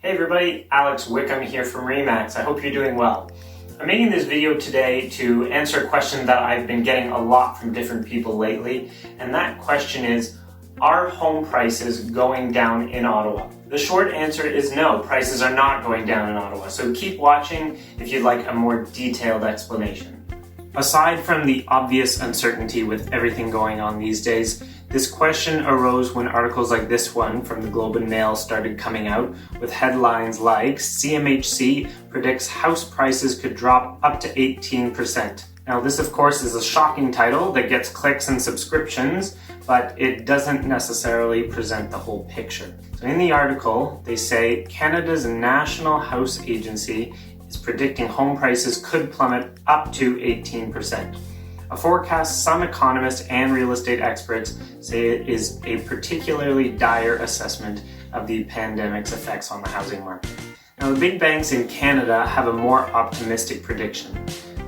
Hey everybody, Alex Wickham here from RE/MAX. I hope you're doing well. I'm making this video today to answer a question that I've been getting a lot from different people lately, and that question is, are home prices going down in Ottawa? The short answer is no, prices are not going down in Ottawa, so keep watching if you'd like a more detailed explanation. Aside from the obvious uncertainty with everything going on these days, this question arose when articles like this one from the Globe and Mail started coming out with headlines like CMHC predicts house prices could drop up to 18%. Now this of course is a shocking title that gets clicks and subscriptions, but it doesn't necessarily present the whole picture. So in the article, they say Canada's National House Agency is predicting home prices could plummet up to 18%. A forecast some economists and real estate experts say it is a particularly dire assessment of the pandemic's effects on the housing market. Now, the big banks in Canada have a more optimistic prediction.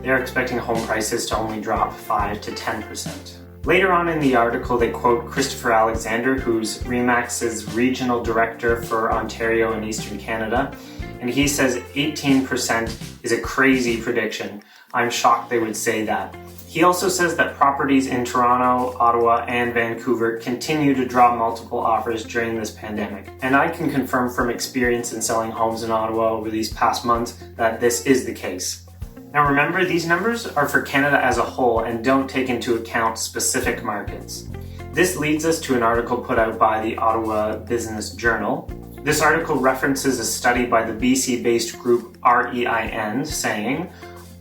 They're expecting home prices to only drop 5 to 10%. Later on in the article, they quote Christopher Alexander, who's RE/MAX's regional director for Ontario and Eastern Canada, and he says 18% is a crazy prediction. I'm shocked they would say that. He also says that properties in Toronto, Ottawa, and Vancouver continue to draw multiple offers during this pandemic. And I can confirm from experience in selling homes in Ottawa over these past months that this is the case. Now remember, these numbers are for Canada as a whole and don't take into account specific markets. This leads us to an article put out by the Ottawa Business Journal. This article references a study by the BC-based group REIN saying,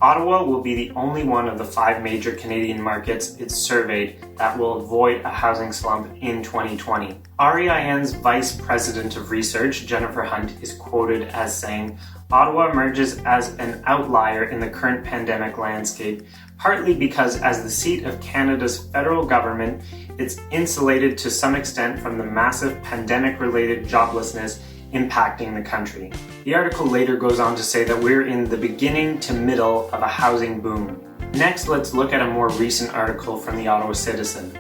Ottawa will be the only one of the 5 major Canadian markets it's surveyed that will avoid a housing slump in 2020. REIN's Vice President of Research, Jennifer Hunt, is quoted as saying, Ottawa emerges as an outlier in the current pandemic landscape, partly because as the seat of Canada's federal government, it's insulated to some extent from the massive pandemic-related joblessness impacting the country. The article later goes on to say that we're in the beginning to middle of a housing boom. Next, let's look at a more recent article from the Ottawa Citizen.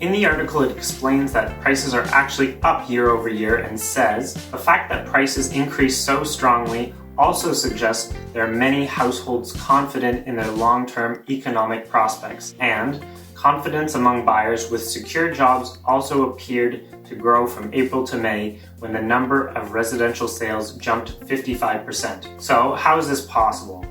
In the article, it explains that prices are actually up year over year and says, the fact that prices increase so strongly also suggests there are many households confident in their long-term economic prospects, and confidence among buyers with secure jobs also appeared to grow from April to May when the number of residential sales jumped 55%. So how is this possible?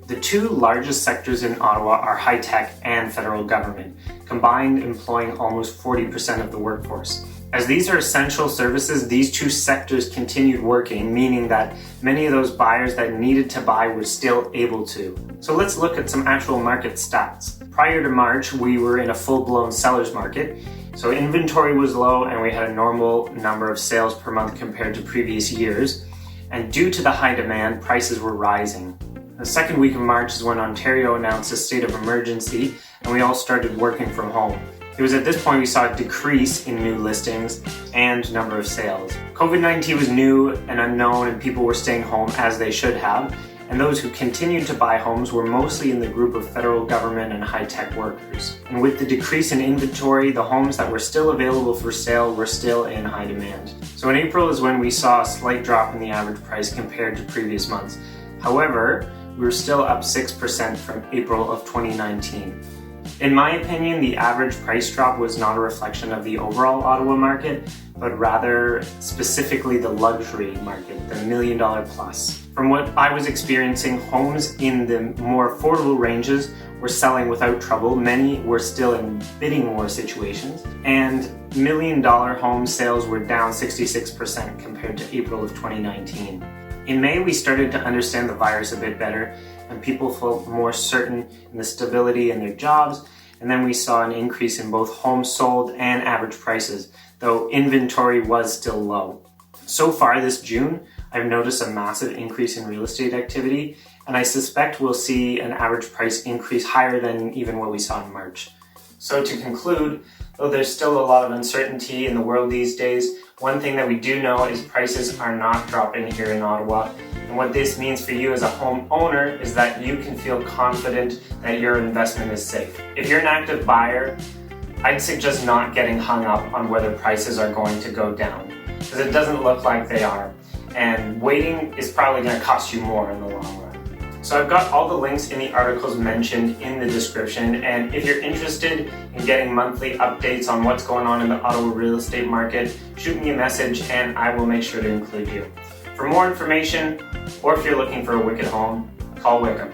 The 2 largest sectors in Ottawa are high-tech and federal government, combined employing almost 40% of the workforce. As these are essential services, these 2 sectors continued working, meaning that many of those buyers that needed to buy were still able to. So let's look at some actual market stats. Prior to March, we were in a full-blown seller's market, so inventory was low and we had a normal number of sales per month compared to previous years, and due to the high demand, prices were rising. The second week of March is when Ontario announced a state of emergency and we all started working from home. It was at this point we saw a decrease in new listings and number of sales. COVID-19 was new and unknown and people were staying home as they should have, and those who continued to buy homes were mostly in the group of federal government and high-tech workers. And with the decrease in inventory, the homes that were still available for sale were still in high demand. So in April is when we saw a slight drop in the average price compared to previous months. However, we were still up 6% from April of 2019. In my opinion, the average price drop was not a reflection of the overall Ottawa market, but rather specifically the luxury market, the $1 million plus. From what I was experiencing, homes in the more affordable ranges were selling without trouble. Many were still in bidding war situations, and $1 million home sales were down 66% compared to April of 2019. In May, we started to understand the virus a bit better, and people felt more certain in the stability in their jobs, and then we saw an increase in both homes sold and average prices, though inventory was still low. So far this June, I've noticed a massive increase in real estate activity, and I suspect we'll see an average price increase higher than even what we saw in March. So to conclude, though there's still a lot of uncertainty in the world these days, one thing that we do know is prices are not dropping here in Ottawa. And what this means for you as a homeowner is that you can feel confident that your investment is safe. If you're an active buyer, I'd suggest not getting hung up on whether prices are going to go down. because it doesn't look like they are. And waiting is probably going to cost you more in the long run. So I've got all the links in the articles mentioned in the description, and if you're interested in getting monthly updates on what's going on in the Ottawa real estate market, shoot me a message and I will make sure to include you. For more information, or if you're looking for a wicked home, call Wickham.